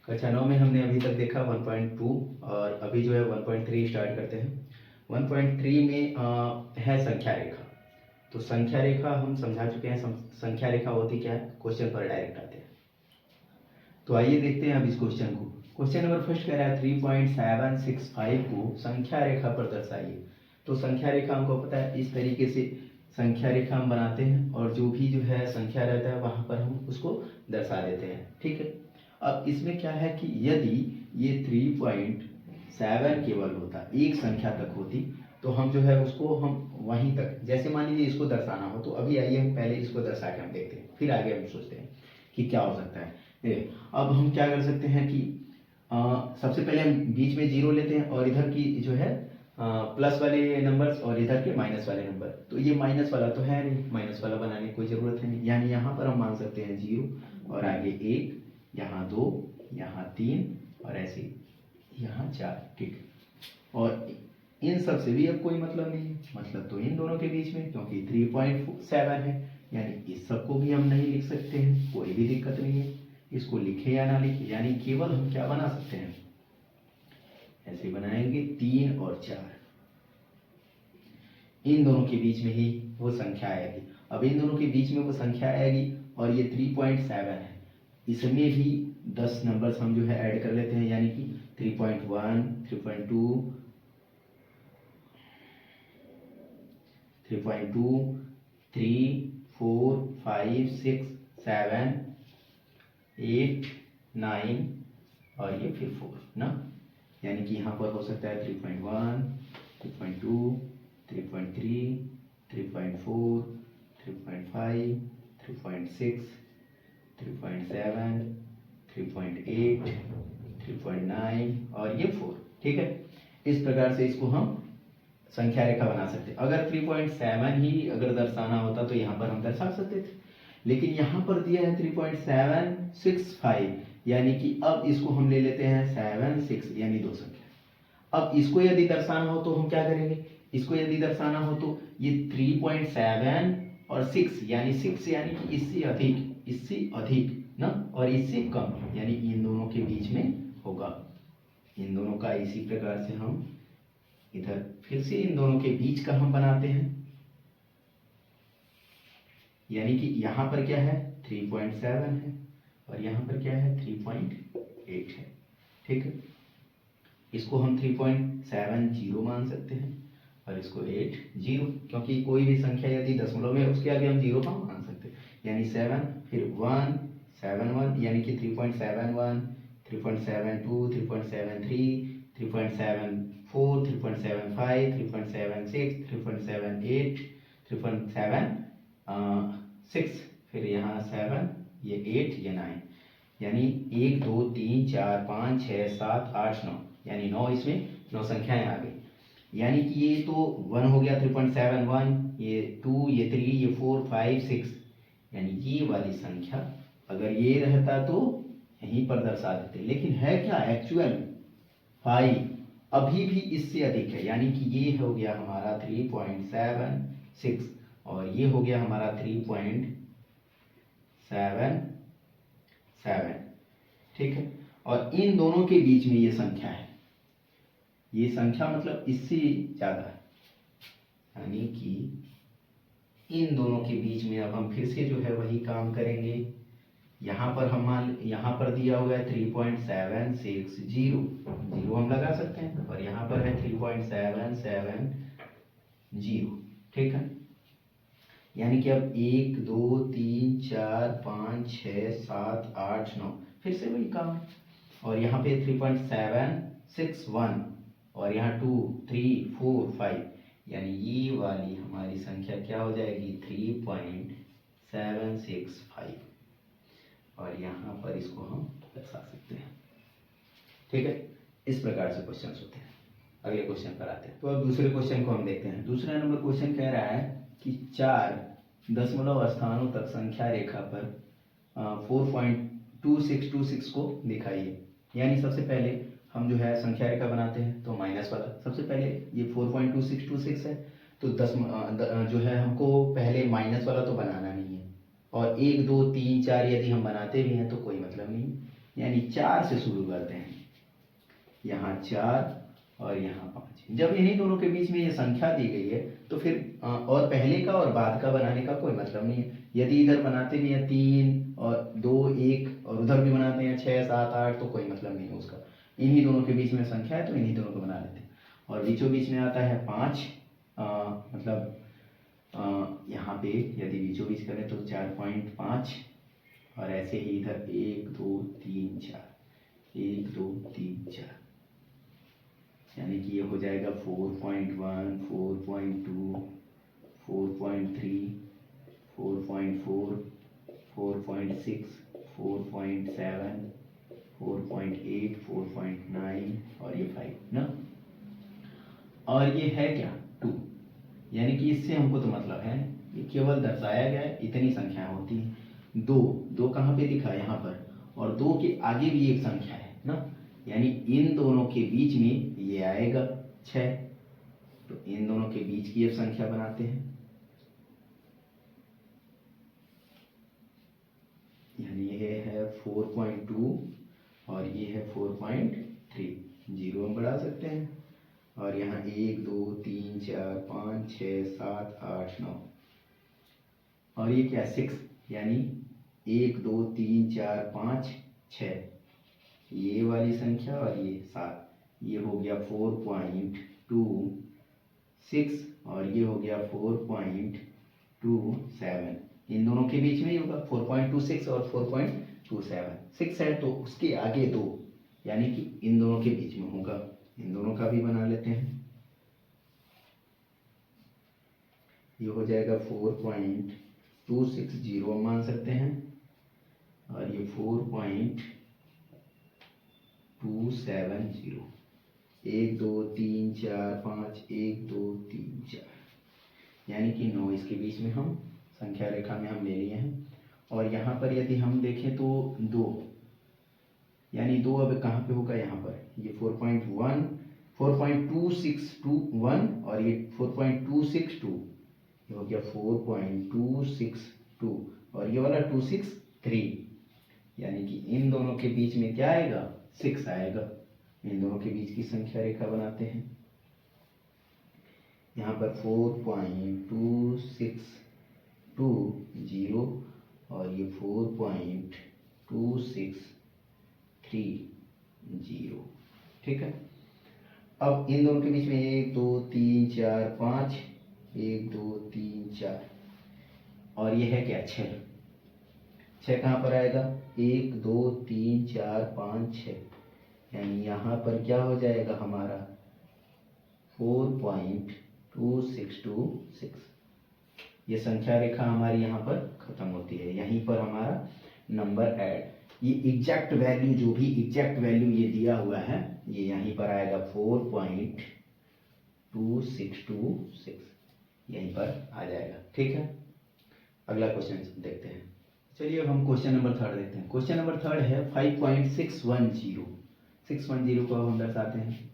कक्षा 9 में हमने अभी तक देखा 1.2 और अभी जो है 1.3 स्टार्ट करते हैं। 1.3 में है संख्या रेखा। तो संख्या रेखा हम समझा चुके हैं। संख्या रेखा होती क्या है, क्वेश्चन पर डायरेक्ट आते हैं। तो आइए देखते हैं अब इस क्वेश्चन को। क्वेश्चन नंबर फर्स्ट कह रहा है 3.765 को संख्या रेखा पर दर्शाइए। तो संख्या रेखा हमको पता है, इस तरीके से संख्या रेखा हम बनाते हैं और जो भी जो है संख्या रहता है वहां पर हम उसको दर्शा देते हैं। ठीक है। अब इसमें क्या है कि यदि ये 3.7 केवल होता, एक संख्या तक होती, तो हम जो है उसको हम वहीं तक, जैसे मान लीजिए इसको दर्शाना हो, तो अभी आइए हम पहले इसको दर्शा के हम देखते हैं, फिर आगे हम सोचते हैं कि क्या हो सकता है। अब हम क्या कर सकते हैं कि सबसे पहले हम बीच में जीरो लेते हैं और इधर की जो है प्लस वाले नंबर्स और इधर के माइनस वाले नंबर। तो ये माइनस वाला तो है नहीं, माइनस वाला बनाने की कोई ज़रूरत है नहीं, यानी यहाँ पर हम मान सकते हैं जीरो और आगे एक, यहाँ दो, यहाँ तीन और ऐसे यहाँ चार। ठीक। और इन सब से भी अब कोई मतलब नहीं है, मतलब तो इन दोनों के बीच में, क्योंकि 3.7 है, यानी इस सब को भी हम नहीं लिख सकते हैं, कोई भी दिक्कत नहीं है, इसको लिखे या ना लिखे, यानी केवल हम क्या बना सकते हैं, ऐसे बनाएंगे 3 और 4, इन दोनों के बीच में ही वो संख्या आएगी। अब इन दोनों के बीच में वो संख्या आएगी और ये 3.7 है, इसमें भी 10 नंबर्स हम जो है ऐड कर लेते हैं, यानी कि 3.1, 3.2, 3.2, 3, 4, 5, 6, 7, 8, 9 और ये फिर 4 ना, यानी कि यहाँ पर हो सकता है 3.1, 3.2, 3.3, 3.4, 3.5, 3.6, 3.7, 3.8, 3.9 और ये 4। ठीक है। इस प्रकार से इसको हम संख्या रेखा बना सकते हैं। अगर 3.7 ही अगर दर्शाना होता तो यहाँ पर हम दर्शा सकते थे, लेकिन यहाँ पर दिया है 3.765, यानी कि अब इसको हम ले लेते हैं 7, 6, यानी दो संख्या। अब इसको यदि दर्शाना हो तो हम क्या करेंगे, इसको यदि दर्शाना हो तो ये 3.7 और 6, यानी 6 यानी कि इससे अधिक ना, और इससे कम, यानी इन दोनों के बीच में होगा। इन दोनों का इसी प्रकार से हम इधर फिर से इन दोनों के बीच का हम बनाते हैं, यानी कि यहाँ पर क्या है 3.7 है और यहाँ पर क्या है 3.8 है। ठीक है। इसको हम 3.70 मान सकते हैं और इसको 80, क्योंकि कोई भी संख्या यदि दशमलव में उसके आगे हम जीरो का मान सकते हैं, यानी 7 फिर 1, 7, 1, यानी कि 3.71, 3.72, 3.73, 3.74, 3.75, 3.76, 3.78, 3.76, फिर यहाँ 7, ये 8, ये 9, यानी 1, 2, 3, 4, 5, 6, 7, 8, 9, यानी 9, इसमें 9 संख्याएं आ गई। यानी कि ये तो 1 हो गया 3.71, ये 2, ये 3, ये 4, 5, 6, यानी ये वाली संख्या अगर ये रहता तो यहीं पर दर्शा देते, लेकिन है क्या एक्चुअल 5, अभी भी इससे अधिक है, यानी कि ये हो गया हमारा 3.76 और ये हो गया हमारा 3.77। ठीक है। और इन दोनों के बीच में ये संख्या है, ये संख्या मतलब इससे ज्यादा है, यानी कि इन दोनों के बीच में अब हम फिर से जो है वही काम करेंगे। यहाँ पर हम यहाँ पर दिया हुआ है 3.760, जीरो हम लगा सकते हैं, और यहाँ पर है 3.770। ठीक है। यानी कि अब 1, 2, 3, 4, 5, 6, 7, 8, 9, फिर से वही काम है, और यहाँ पे 3.761 और यहाँ 2, 3, 4, 5, यानी ये वाली हमारी संख्या क्या हो जाएगी 3.765, और यहाँ पर इसको हम दर्शा सकते हैं। ठीक है। इस प्रकार से क्वेश्चन होते हैं। अगले क्वेश्चन पर आते हैं। तो अब दूसरे क्वेश्चन को हम देखते हैं। दूसरा नंबर क्वेश्चन कह रहा है कि 4 दशमलव स्थानों तक संख्या रेखा पर 4.2626 को दिखाइए। यानी सबसे पहले हम जो है संख्या रेखा बनाते हैं, तो माइनस वाला सबसे पहले ये 4.2626 है, तो जो है हमको पहले माइनस वाला तो बनाना नहीं है, और 1, 2, 3, 4 यदि हम बनाते भी हैं तो कोई मतलब नहीं, यानी 4 से शुरू करते हैं, यहाँ 4 और यहाँ 5। जब इन्हीं दोनों के बीच में ये संख्या दी गई है तो फिर और पहले का और बाद का बनाने का कोई मतलब नहीं है। यदि इधर बनाते भी हैं 3 और 2 1 और उधर भी बनाते हैं 6 7 8 तो कोई मतलब नहीं है उसका। इन्हीं दोनों के बीच में संख्या है तो इन्हीं दोनों को बना लेते हैं। और बीचों बीच में आता है 5, मतलब यहाँ पे यदि बीचों बीच करें तो 4.5 और ऐसे ही इधर 1 2 3 4, 1 2 3 4, यानी कि ये हो जाएगा 4.1 4.2 4.3 4.4 4.6 4.7 4.8 4.9 और ये 5 ना। और ये है क्या 2, यानी कि इससे हमको तो मतलब है, ये केवल दर्शाया गया है इतनी संख्या होती है। 2 कहाँ पे दिखा, यहाँ पर, और 2 के आगे भी एक संख्या है ना, यानी इन दोनों के बीच में ये आएगा 6, तो इन दोनों के बीच की अब संख्या बनाते हैं, यानी ये है 4.2 और ये है 4.3, 0 हम बढ़ा सकते हैं। और यहाँ 1 2 3 4 5 6 7 8 9 और ये क्या 6, यानी 1 2 3 4 5 6, ये वाली संख्या और ये 7, ये हो गया 4.26 और ये हो गया 4.27। इन दोनों के बीच में ही होगा 4.26 और 4.27। 6 है तो उसके आगे 2, यानी कि इन दोनों के बीच में होगा। इन दोनों का भी बना लेते हैं, ये हो जाएगा 4.260 मान सकते हैं और ये 4.270, 1 2 3 4 5 1 2 3 4, यानी कि 9 इसके बीच में हम संख्या रेखा में हम ले लिए हैं। और यहाँ पर यदि हम देखें तो 2, यानी 2 अब कहाँ पे होगा, यहाँ पर, ये 4.1 4.2621 और ये 4.262, ये हो गया 4.262 और ये वाला 263, यानी कि इन दोनों के बीच में क्या आएगा 6 आएगा। इन दोनों के बीच की संख्या रेखा बनाते हैं, यहाँ पर 4.262 और ये 4.263, ठीक है। अब इन दोनों के बीच में 1 2 3 4 5, 1 2 3 4 और ये है क्या 6, 6 कहाँ पर आएगा 1 2 3 4 5 6, यानी यहाँ पर क्या हो जाएगा हमारा 4.2626। ये संख्या रेखा हमारी यहाँ पर खत्म होती है, यहीं पर हमारा नंबर ऐड, ये एग्जैक्ट वैल्यू, जो भी एग्जैक्ट वैल्यू ये दिया हुआ है ये यहीं पर आएगा 4.2626, यहीं पर आ जाएगा, ठीक है। अगला क्वेश्चन देखते हैं। चलिए अब हम क्वेश्चन नंबर 3 देखते हैं। क्वेश्चन नंबर 3 है 5.610। 610 को अब हम दर्शाते हैं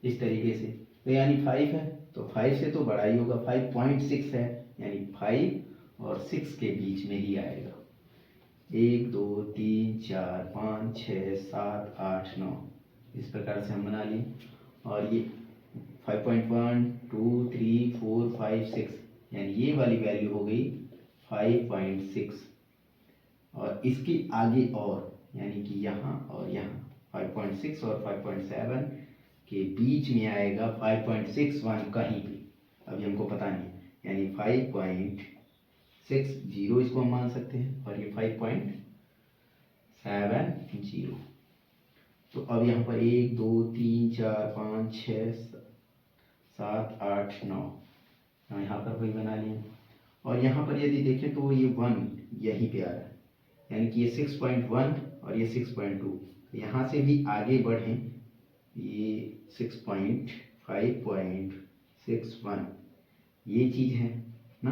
इस तरीके से, तो यानी 5 है तो 5 से तो बड़ा ही होगा, 5.6 है यानी 5 और 6 के बीच में ही आएगा। 1 2 3 4 5 6 7 8 9 इस प्रकार से हम बना लिए। और ये 5.1 2 3 4 5 6, यानी ये वाली वैल्यू हो गई 5.6 और इसके आगे और, यानी कि यहाँ और यहाँ 5.6 और 5.7 के बीच में आएगा 5.61 कहीं भी, अभी हमको पता नहीं, यानी 5.60 इसको हम मान सकते हैं और ये 5.70। तो अब यहाँ पर 1 2 3 4 5 6 7 8 9 यहाँ पर वही बना लिए। और यहाँ पर यदि देखें तो ये 1 यहीं पे आ रहा है, यानी कि ये 6.1 और ये 6.2, यहाँ से भी आगे बढ़ें, ये 5.61 ये चीज़ है ना,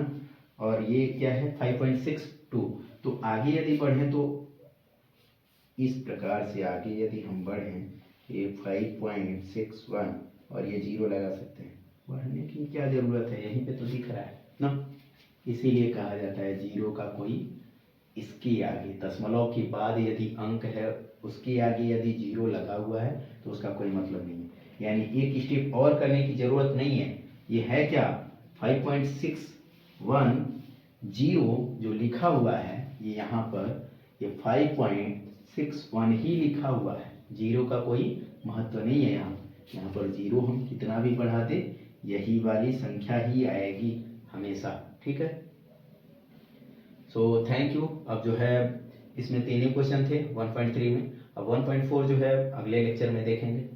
और ये क्या है 5.62। तो आगे यदि बढ़ें तो इस प्रकार से आगे यदि हम बढ़ें, ये 5.61 और ये 0 लगा सकते हैं, बढ़ने की क्या ज़रूरत है, यहीं पे तो दिख रहा है ना, इसीलिए कहा जाता है 0 का कोई इसके आगे दशमलव के बाद यदि अंक है उसके आगे यदि 0 लगा हुआ है तो उसका कोई मतलब नहीं है, यानी एक स्टेप और करने की ज़रूरत नहीं है। ये है क्या 5.610 जो लिखा हुआ है ये यहाँ पर ये 5.61 ही लिखा हुआ है, 0 का कोई महत्व नहीं है। यहाँ पर 0 हम कितना भी बढ़ा दे यही वाली संख्या ही आएगी हमेशा, ठीक है। So thank you. अब जो है इसमें 3 ही क्वेश्चन थे 1.3 में, अब 1.4 जो है अगले लेक्चर में देखेंगे।